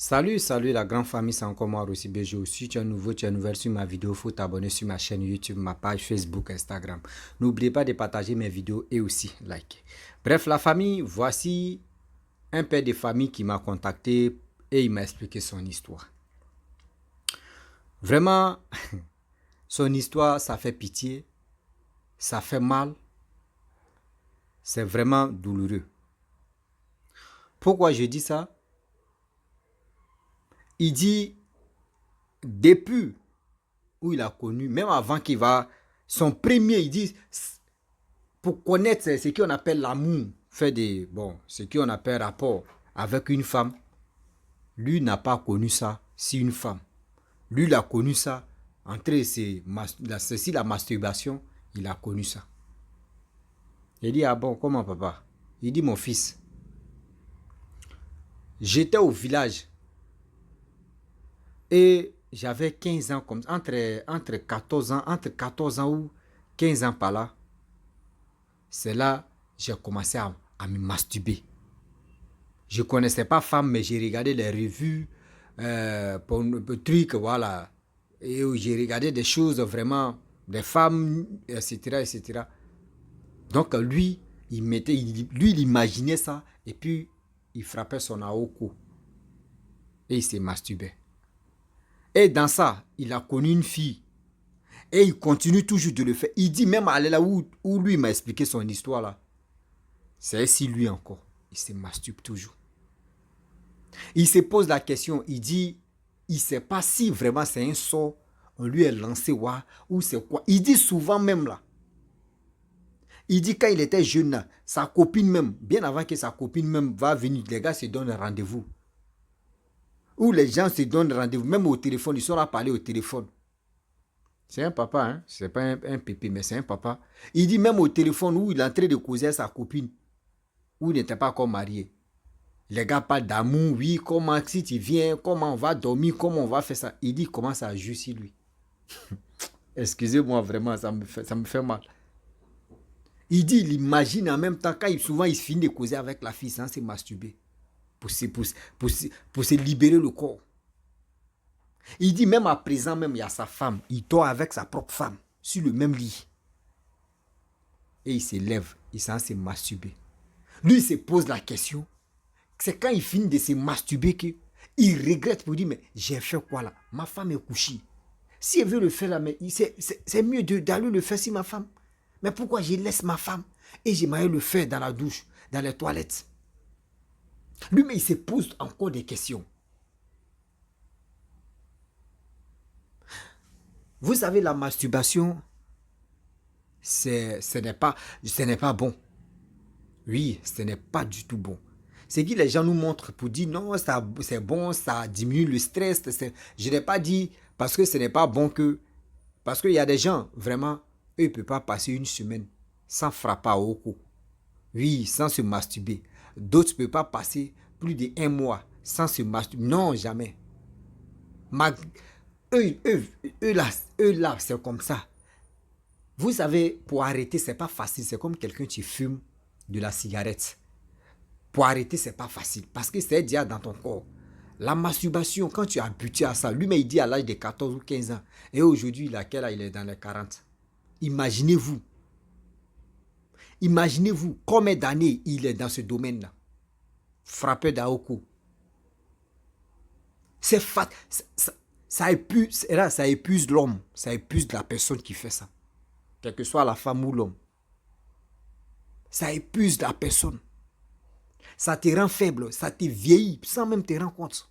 Salut la grande famille, c'est encore moi aussi BG. Si tu es nouveau, tu es nouvelle sur ma vidéo, il faut t'abonner sur ma chaîne YouTube, ma page Facebook, Instagram. N'oubliez pas de partager mes vidéos et aussi liker. Bref, la famille, voici un père de famille qui m'a contacté et il m'a expliqué son histoire. Vraiment, son histoire, ça fait pitié, ça fait mal, c'est vraiment douloureux. Pourquoi je dis ça? Il dit, depuis où il a connu, même avant qu'il va, son premier, il dit, pour connaître ce qu'on appelle l'amour, fait des, bon, ce qu'on appelle rapport avec une femme, lui n'a pas connu ça si une femme. Lui, il a connu ça entre ceci, la masturbation, il a connu ça. Il dit, ah bon, comment papa? Il dit, mon fils, j'étais au village et j'avais 15 ans, comme entre 14 ans ou 15 ans par là. C'est là que j'ai commencé à me masturber. Je ne connaissais pas femme, mais j'ai regardé les revues, pour trucs, voilà. Et j'ai regardé des choses vraiment, des femmes, etc., etc. Donc lui, il imaginait ça, et puis il frappait son aoko, et il s'est masturbé. Et dans ça, il a connu une fille, et il continue toujours de le faire. Il dit même aller là où lui m'a expliqué son histoire là. C'est ainsi lui encore, il se masturbe toujours. Il se pose la question, il dit, il ne sait pas si vraiment c'est un sort, on lui est lancé ou c'est quoi. Il dit souvent même là, il dit quand il était jeune là, sa copine même, bien avant que sa copine même va venir, les gars se donnent rendez-vous. Ou les gens se donnent rendez-vous, même au téléphone, ils sont là à parler au téléphone. C'est un papa, hein? C'est pas un pépé, mais c'est un papa. Il dit même au téléphone où il est en train de causer à sa copine, où il n'était pas encore marié. Les gars parlent d'amour, oui, comment si tu viens, comment on va dormir, comment on va faire ça. Il dit, il commence à juger lui. Excusez-moi vraiment, ça me fait mal. Il dit, il imagine en même temps, souvent il finit de causer avec la fille sans se masturber, pour se libérer le corps. Il dit, même à présent, même il y a sa femme, il dort avec sa propre femme, sur le même lit. Et il se lève, il s'en se masturber. Lui, il se pose la question. C'est quand il finit de se masturber qu'il regrette pour dire, mais j'ai fait quoi là? Ma femme est couchée. Si elle veut le faire là, mais c'est mieux d'aller le faire si ma femme. Mais pourquoi je laisse ma femme et j'aimerais le faire dans la douche, dans les toilettes? Lui, mais il se pose encore des questions. Vous savez, la masturbation, ce n'est pas bon. Oui, ce n'est pas du tout bon. C'est que les gens nous montrent pour dire non, c'est bon, ça diminue le stress. Je n'ai pas dit parce que ce n'est pas bon que... Parce qu'il y a des gens, vraiment, eux, ils ne peuvent pas passer une semaine sans frapper au cou. Oui, sans se masturber. D'autres ne peuvent pas passer plus d'un mois sans se masturber. Non, jamais. Ma- eux, eux, eux là, c'est comme ça. Vous savez, pour arrêter, c'est pas facile. C'est comme quelqu'un qui fume de la cigarette. Pour arrêter, c'est pas facile. Parce que c'est déjà dans ton corps. La masturbation, quand tu es habitué à ça, lui-même il dit à l'âge de 14 ou 15 ans. Et aujourd'hui, il est dans les 40. Imaginez-vous. Imaginez-vous combien d'années il est dans ce domaine-là. Frappé d'Aoko. C'est fat. Ça épuise l'homme. Ça épuise la personne qui fait ça. Quelle que soit la femme ou l'homme. Ça épuise la personne. Ça te rend faible. Ça te vieillit sans même te rendre compte.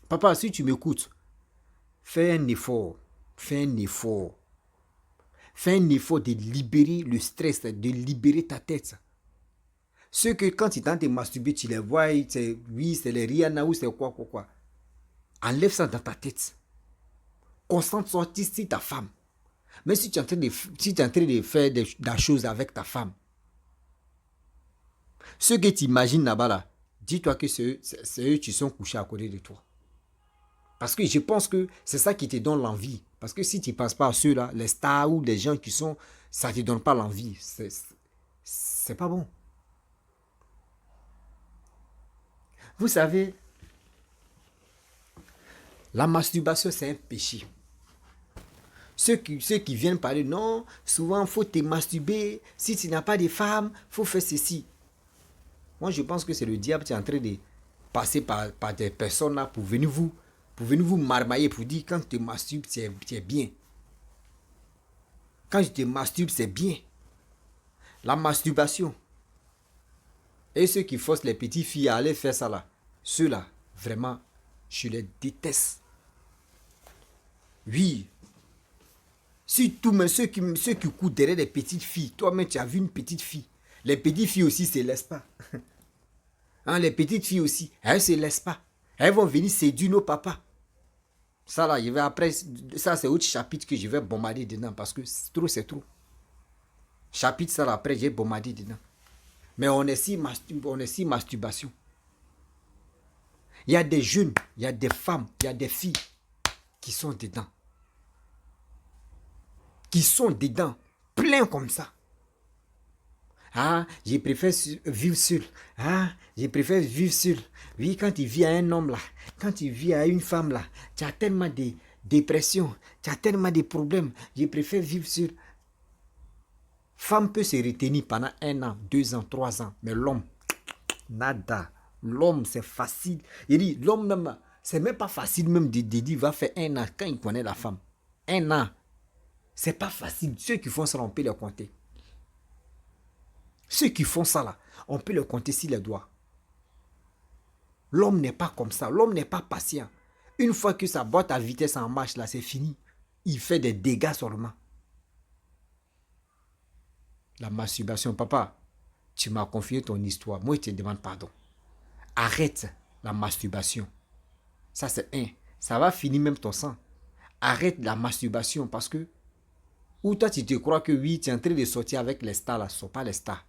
Papa, si tu m'écoutes, fais un effort. Fais un effort. Fais un effort de libérer le stress, de libérer ta tête. Ceux que quand ils tentent de masturber, tu les vois, oui, c'est les Rihanna ou c'est quoi. Enlève ça dans ta tête. Concentre-toi sur ta femme. Mais si tu es en train de faire des choses avec ta femme, ceux que tu imagines là-bas, là, dis-toi que c'est eux qui sont couchés à côté de toi. Parce que je pense que c'est ça qui te donne l'envie. Parce que si tu ne penses pas à ceux-là, les stars ou les gens qui sont, ça ne te donne pas l'envie. C'est pas bon. Vous savez, la masturbation, c'est un péché. Ceux qui viennent parler, non, souvent, il faut te masturber. Si tu n'as pas de femme, il faut faire ceci. Moi, je pense que c'est le diable qui est en train de passer par des personnes là pour venir vous marmailler, pour dire quand tu te masturbes, c'est bien. Quand je te masturbe, c'est bien. La masturbation. Et ceux qui forcent les petites filles à aller faire ça là, ceux-là, vraiment, je les déteste. Oui. Surtout, mais ceux qui courent derrière les petites filles. Toi-même, tu as vu une petite fille. Les petites filles aussi ne se laissent pas. Hein, les petites filles aussi, elles ne se laissent pas. Elles vont venir séduire nos papas. Ça là, je vais après, ça c'est autre chapitre que je vais bombarder dedans parce que c'est trop. Chapitre ça là, après, j'ai bombardé dedans. Mais on est si masturbation. Il y a des jeunes, il y a des femmes, il y a des filles qui sont dedans. Qui sont dedans, plein comme ça. Ah, je préfère vivre seul. Ah, je préfère vivre seul. Oui, quand tu vis à un homme là, quand tu vis à une femme là, tu as tellement de dépression, tu as tellement de problèmes. Je préfère vivre seul. Femme peut se retenir pendant 1 an, 2 ans, 3 ans, mais l'homme, nada. L'homme, c'est facile. Il dit, l'homme même, c'est même pas facile même de dire, il va faire 1 an quand il connaît la femme. 1 an, c'est pas facile. Ceux qui font ça, on peut les compter. Ceux qui font ça là, on peut le compter sur les doigts. L'homme n'est pas comme ça. L'homme n'est pas patient. Une fois que sa boîte à vitesse en marche là, c'est fini. Il fait des dégâts seulement. La masturbation, papa, tu m'as confié ton histoire. Moi, je te demande pardon. Arrête la masturbation. Ça, c'est un. Ça va finir même ton sang. Arrête la masturbation parce que, ou toi, tu te crois que oui, tu es en train de sortir avec les stars là. Ce ne sont pas les stars.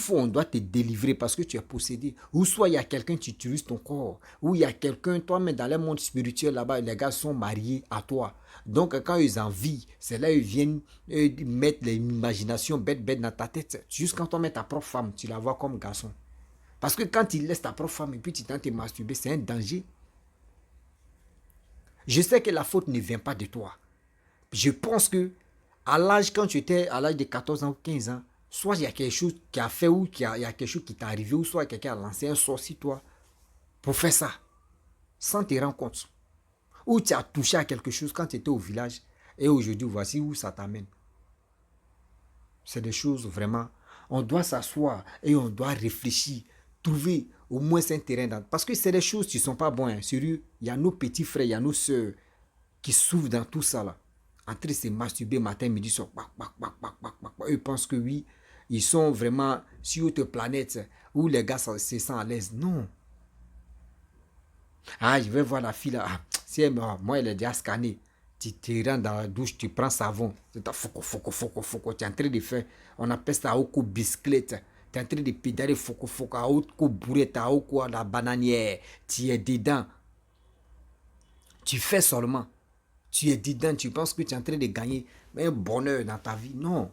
On doit te délivrer parce que tu es possédé. Ou soit il y a quelqu'un qui utilise ton corps. Ou il y a quelqu'un, toi-même dans le monde spirituel là-bas, les gars sont mariés à toi. Donc quand ils en vivent, c'est là ils viennent mettre l'imagination bête dans ta tête. Juste quand on met ta propre femme, tu la vois comme garçon. Parce que quand tu laisses ta propre femme et puis tu tentes de te masturber, c'est un danger. Je sais que la faute ne vient pas de toi. Je pense que à l'âge, quand tu étais à l'âge de 14 ans ou 15 ans, soit il y a quelque chose qui a fait ou il y a quelque chose qui t'est arrivé, ou soit quelqu'un a lancé un sort sur toi pour faire ça, sans te rendre compte. Ou tu as touché à quelque chose quand tu étais au village, et aujourd'hui, voici où ça t'amène. C'est des choses vraiment, on doit s'asseoir et on doit réfléchir, trouver au moins un terrain d'entente. Parce que c'est des choses qui ne sont pas bonnes. Hein. Sérieux, il y a nos petits frères, il y a nos soeurs qui souffrent dans tout ça là. En train de se masturber matin, midi, soir. Eux pensent que oui, ils sont vraiment sur une autre planète où les gars se sentent à l'aise. Non. Ah, je vais voir la fille là. Ah, si elle, moi, elle est déjà scannée. Tu te rends dans la douche, tu prends savon. Tu es en train de faire. On appelle ça au bicyclette. Tu es en train de pédaler à haute bourrette, à haute la bananière. Tu es dedans. Tu fais seulement. Tu es dedans, tu penses que tu es en train de gagner un bonheur dans ta vie. Non.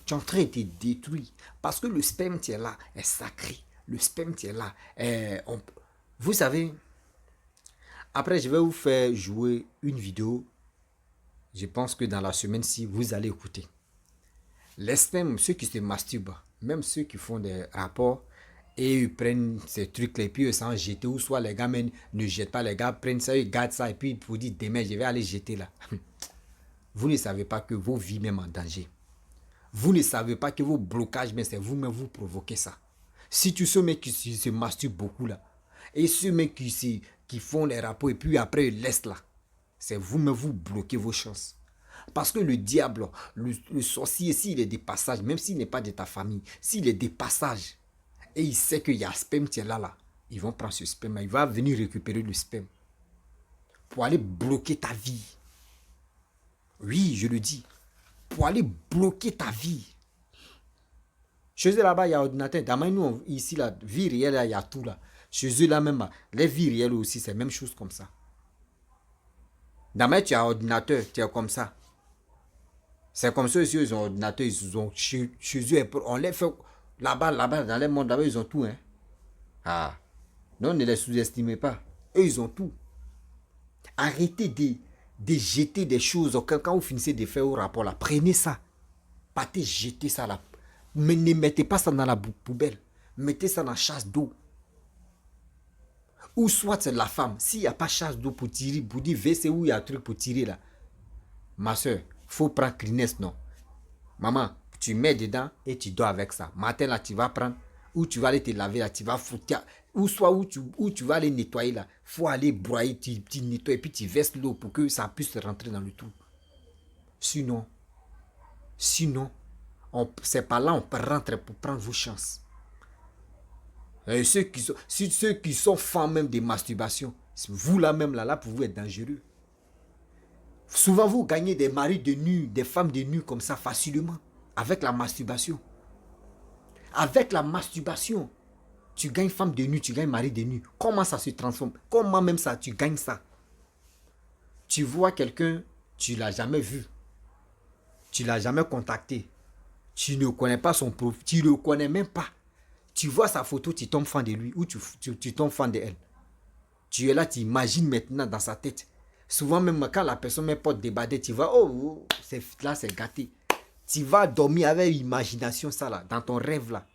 Tu es en train de te détruire. Parce que le sperme qui est là est sacré. Le sperme qui est là. Vous savez, après je vais vous faire jouer une vidéo. Je pense que dans la semaine-ci, vous allez écouter. Les spermes, ceux qui se masturbent, même ceux qui font des rapports, et ils prennent ces trucs-là, et puis ils s'en jettent, ou soit les gars même ne jettent pas, les gars prennent ça, ils gardent ça, et puis ils vous disent demain, je vais aller jeter là. Vous ne savez pas que vos vies même en danger. Vous ne savez pas que vos blocages, mais c'est vous-même vous provoquez ça. Si tu sais mecs qui se masturbent beaucoup là, et ceux mecs qui font les rapports, et puis après ils laissent là, c'est vous-même vous bloquez vos chances. Parce que le diable, le sorcier, s'il est des passages, même s'il n'est pas de ta famille, s'il est des passages, et il sait qu'il y a un sperme qui est là, ils vont prendre ce sperme, il va venir récupérer le sperme pour aller bloquer ta vie. Oui, je le dis. Pour aller bloquer ta vie. Chez eux là-bas, il y a ordinateur. Dans nous, ici, la vie réelle, là, il y a tout là. Chez eux là même, les vies réelles aussi, c'est la même chose comme ça. Dans tu as ordinateur, tu es comme ça. C'est comme ça aussi, ils ont ordinateur, ils ont chez eux, on les fait là-bas, dans le monde, là-bas, ils ont tout. Hein. Ah, non, ne les sous-estimez pas. Eux, ils ont tout. Arrêtez de jeter des choses. Quand vous finissez de faire vos rapports là, prenez ça. Partez jeter ça là. Mais ne mettez pas ça dans la poubelle. Mettez ça dans la chasse d'eau. Ou soit c'est la femme. S'il n'y a pas chasse d'eau pour tirer, pour dire WC où il y a un truc pour tirer là. Ma soeur, faut prendre Kleenex, non. Maman, tu mets dedans et tu dors avec ça. Matin là, tu vas prendre. Ou tu vas aller te laver là, tu vas foutre. Ou soit où tu vas aller nettoyer là. Faut aller broyer, tu nettoies et puis tu verses l'eau pour que ça puisse rentrer dans le trou. Sinon, c'est pas là on peut rentrer pour prendre vos chances. Et ceux qui sont fans même de masturbation, vous là même là pour vous être dangereux. Souvent vous gagnez des maris de nu, des femmes de nu comme ça facilement. Avec la masturbation. Avec la masturbation. Tu gagnes femme de nu, tu gagnes mari de nu. Comment ça se transforme? Comment même ça, tu gagnes ça? Tu vois quelqu'un, tu l'as jamais vu. Tu l'as jamais contacté. Tu ne connais pas son profil. Tu ne le connais même pas. Tu vois sa photo, tu tombes fan de lui ou tu tombes fan de elle. Tu es là, tu imagines maintenant dans sa tête. Souvent même quand la personne met pas de débader, tu vois, oh, là c'est gâté. Tu vas dormir avec imagination ça là, dans ton rêve là.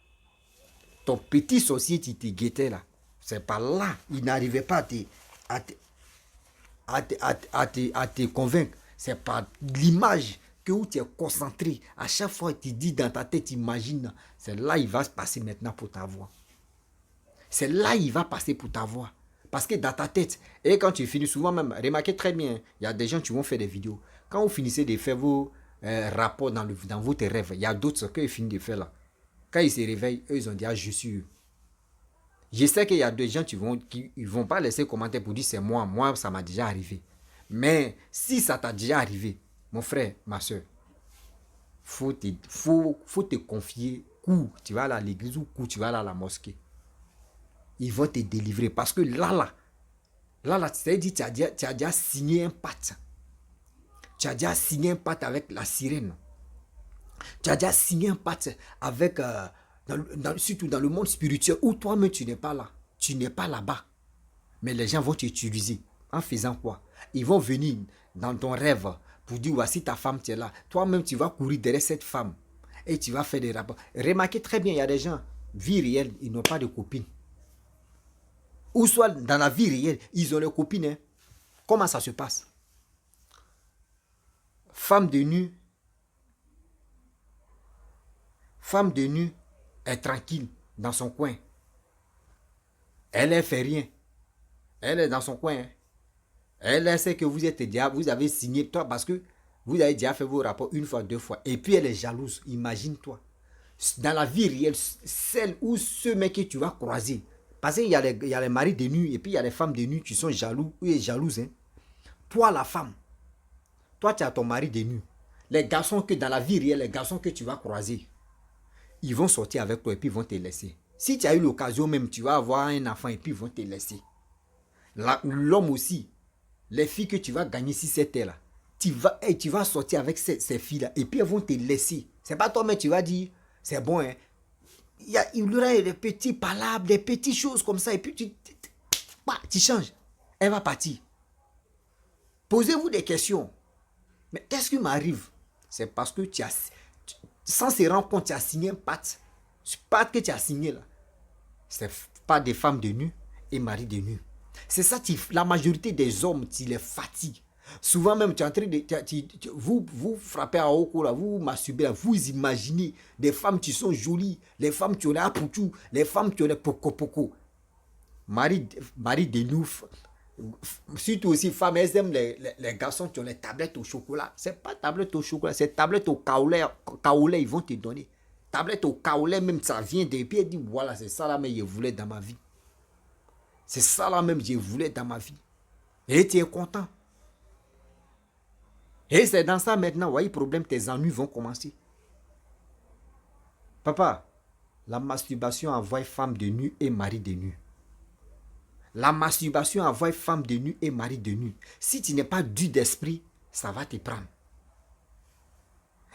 Ton petit sorcier qui te guettait là, c'est pas là. Il n'arrivait pas à te convaincre. C'est pas l'image que où tu es concentré. À chaque fois tu dis dans ta tête, imagine. C'est là il va se passer maintenant pour ta voix. C'est là il va passer pour ta voix. Parce que dans ta tête, et quand tu finis, souvent même, remarquez très bien, il y a des gens qui vont faire des vidéos. Quand vous finissez de faire vos rapports dans votre rêve, il y a d'autres qu'ils finissent de faire là. Quand ils se réveillent, eux, ils ont dit, ah, je suis. Je sais qu'il y a des gens qui vont pas laisser commentaire pour dire c'est moi, ça m'a déjà arrivé. Mais si ça t'a déjà arrivé, mon frère, ma soeur, faut te confier, tu vas aller à l'église ou tu vas aller à la mosquée. Ils vont te délivrer parce que là, c'est-à-dire tu as déjà signé un pacte. Tu as déjà signé un pacte avec la sirène. Tu as déjà signé un pacte avec, surtout dans le monde spirituel où toi-même tu n'es pas là. Tu n'es pas là-bas. Mais les gens vont t'utiliser. En faisant quoi? Ils vont venir dans ton rêve pour dire, voici ta femme, tu es là. Toi-même, tu vas courir derrière cette femme. Et tu vas faire des rapports. Remarquez très bien, il y a des gens, vie réelle, ils n'ont pas de copine. Ou soit dans la vie réelle, ils ont des copines. Hein. Comment ça se passe? Femme de nu est tranquille dans son coin. Elle ne fait rien. Elle est dans son coin. Hein. Elle sait que vous avez signé toi parce que vous avez déjà fait vos rapports une fois, deux fois. Et puis elle est jalouse. Imagine-toi. Dans la vie réelle, celle ou ce mec que tu vas croiser. Parce qu'il y a les maris de nu et puis il y a les femmes de nu qui sont jaloux ou jalouses. Hein. Toi, la femme, toi, tu as ton mari de nu. Les garçons que dans la vie réelle, les garçons que tu vas croiser, ils vont sortir avec toi et puis ils vont te laisser. Si tu as eu l'occasion même, tu vas avoir un enfant et puis ils vont te laisser. L'homme aussi, les filles que tu vas gagner si c'était là, tu vas sortir avec ces filles-là et puis elles vont te laisser. C'est pas toi, mais tu vas dire, c'est bon, hein. Il y aura des petits palabres, des petites choses comme ça et puis tu changes. Elle va partir. Posez-vous des questions. Mais qu'est-ce qui m'arrive? C'est parce que sans se rendre compte, tu as signé un pacte. Ce pacte que tu as signé là, c'est pas des femmes de nu et mari de nu. C'est ça, la majorité des hommes, tu les fatigues. Souvent même, tu es en train de... Vous frappez à Oko, là, vous masturbez, là, vous imaginez des femmes qui sont jolies, les femmes qui ont les apouchou, les femmes qui ont les poko. Mari de nous, surtout aussi femmes, elles aiment les garçons qui ont les tablettes au chocolat. C'est pas tablette au chocolat, c'est tablette au kaolé, ils vont te donner. Tablette au kaolé, même ça vient de... Et puis elle dit, voilà, c'est ça là, mais je voulais dans ma vie. C'est ça là même, je voulais dans ma vie. Et tu es content. Et c'est dans ça maintenant, vous voyez, problème, tes ennuis vont commencer. Papa, la masturbation envoie femme de nu et mari de nu. La masturbation envoie femme de nu et mari de nu. Si tu n'es pas dur d'esprit, ça va te prendre.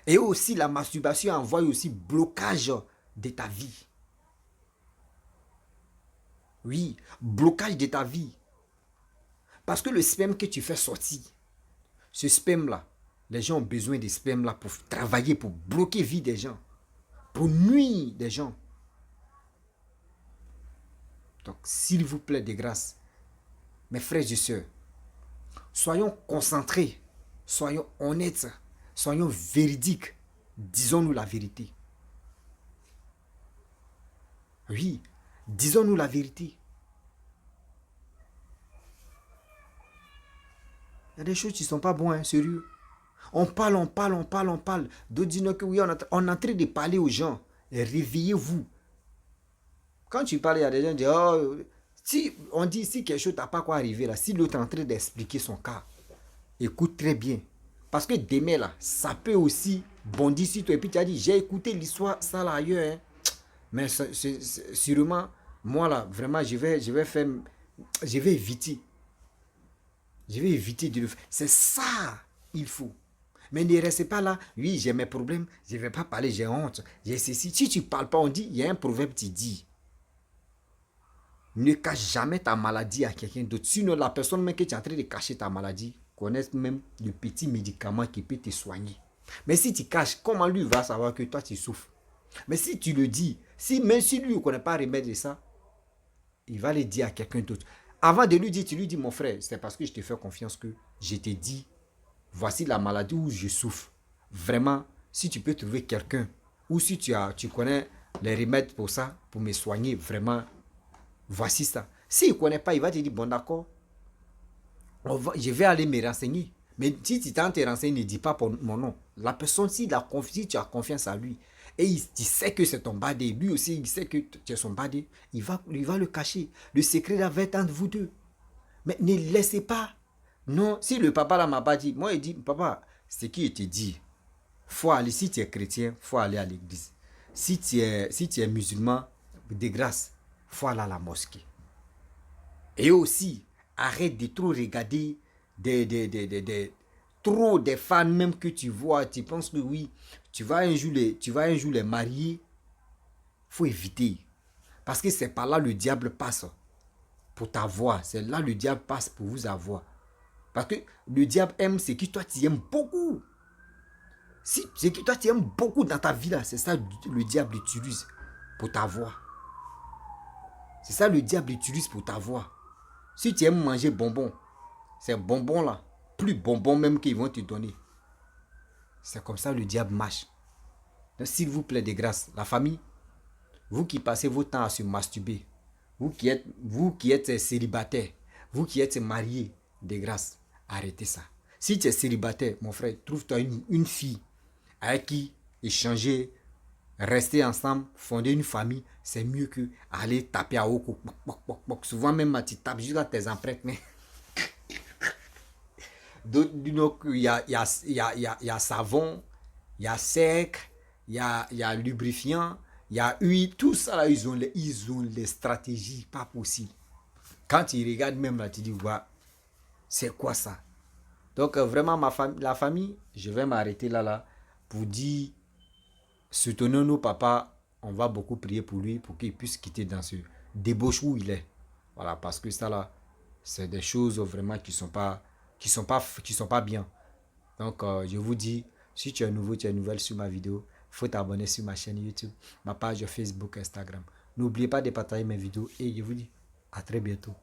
Et aussi, la masturbation envoie aussi blocage de ta vie. Oui, blocage de ta vie. Parce que le sperme que tu fais sortir, ce sperme-là, les gens ont besoin de sperme-là pour travailler, pour bloquer la vie des gens, pour nuire des gens. Donc, s'il vous plaît, de grâce, mes frères et sœurs, soyons concentrés, soyons honnêtes, soyons véridiques. Disons-nous la vérité. Oui, disons-nous la vérité. Il y a des choses qui ne sont pas bonnes, hein, sérieux. On parle. D'autres disent que oui, on est en train de parler aux gens. Réveillez-vous. Quand tu parles, il y a des gens qui disent, oh, si on dit si quelque chose n'a pas quoi arriver là, si l'autre est en train d'expliquer son cas, écoute très bien. Parce que demain là, ça peut aussi bondir sur toi. Et puis tu as dit, j'ai écouté l'histoire, ça là ailleurs. Hein. Mais sûrement, moi là, vraiment, je vais faire, je vais éviter. Je vais éviter de le faire. C'est ça, il faut. Mais ne restez pas là. Oui, j'ai mes problèmes. Je ne vais pas parler, j'ai honte. J'ai ceci. Si tu ne parles pas, on dit, il y a un proverbe qui dit, ne cache jamais ta maladie à quelqu'un d'autre. Sinon, la personne même que tu es en train de cacher ta maladie connaît même le petit médicament qui peut te soigner. Mais si tu caches, comment lui va savoir que toi tu souffres? Mais si tu le dis, même si lui ne connaît pas remède de ça, il va le dire à quelqu'un d'autre. Avant de lui dire, tu lui dis, mon frère, c'est parce que je te fais confiance que je t'ai dit, voici la maladie où je souffre. Vraiment, si tu peux trouver quelqu'un, ou si tu connais les remèdes pour ça, pour me soigner, vraiment, voici ça. S'il ne connaît pas, il va te dire, bon d'accord, je vais aller me renseigner. Mais si tu t'en te renseignes, ne dis pas mon nom. La personne, si tu as confiance à lui, et il sait que c'est ton badé, lui aussi il sait que tu es son badé, il va le cacher. Le secret là va être entre vous deux. Mais ne laissez pas. Non, si le papa là m'a pas dit, moi il dit, papa, c'est qui te dit. Faut aller, si tu es chrétien, faut aller à l'église. Si tu es musulman, de grâce, faut aller à la mosquée. Et aussi, arrête de trop regarder trop des fans même que tu vois. Tu penses que oui, tu vas un jour les marier. Faut éviter. Parce que c'est par là le diable passe pour t'avoir. C'est là le diable passe pour vous avoir. Parce que le diable aime ce que toi tu aimes beaucoup. Si ce que toi tu aimes beaucoup dans ta vie là, c'est ça le diable utilise pour t'avoir. C'est ça le diable utilise pour t'avoir. Si tu aimes manger bonbons, ces bonbons là, plus bonbons même qu'ils vont te donner. C'est comme ça le diable marche. Donc s'il vous plaît de grâce, la famille, vous qui passez votre temps à se masturber, vous qui êtes célibataire, vous qui êtes marié, de grâce, arrêtez ça. Si tu es célibataire, mon frère, trouve-toi une fille avec qui échanger, rester ensemble, fonder une famille, c'est mieux que aller taper à Oko. Souvent même, tu tapes juste à tes empreintes. Mais il y a savon, il y a sec, il y a lubrifiant, il y a huile, tout ça là, ils ont les stratégies pas possibles. Quand tu regardes même là, tu dis, ouais, c'est quoi ça? Donc vraiment, la famille, je vais m'arrêter là pour dire, soutenons nos papas, on va beaucoup prier pour lui, pour qu'il puisse quitter dans ce débauche où il est. Voilà, parce que ça là, c'est des choses vraiment qui sont pas bien. Donc, je vous dis, si tu es nouveau, tu es nouvelle sur ma vidéo, il faut t'abonner sur ma chaîne YouTube, ma page Facebook, Instagram. N'oubliez pas de partager mes vidéos et je vous dis à très bientôt.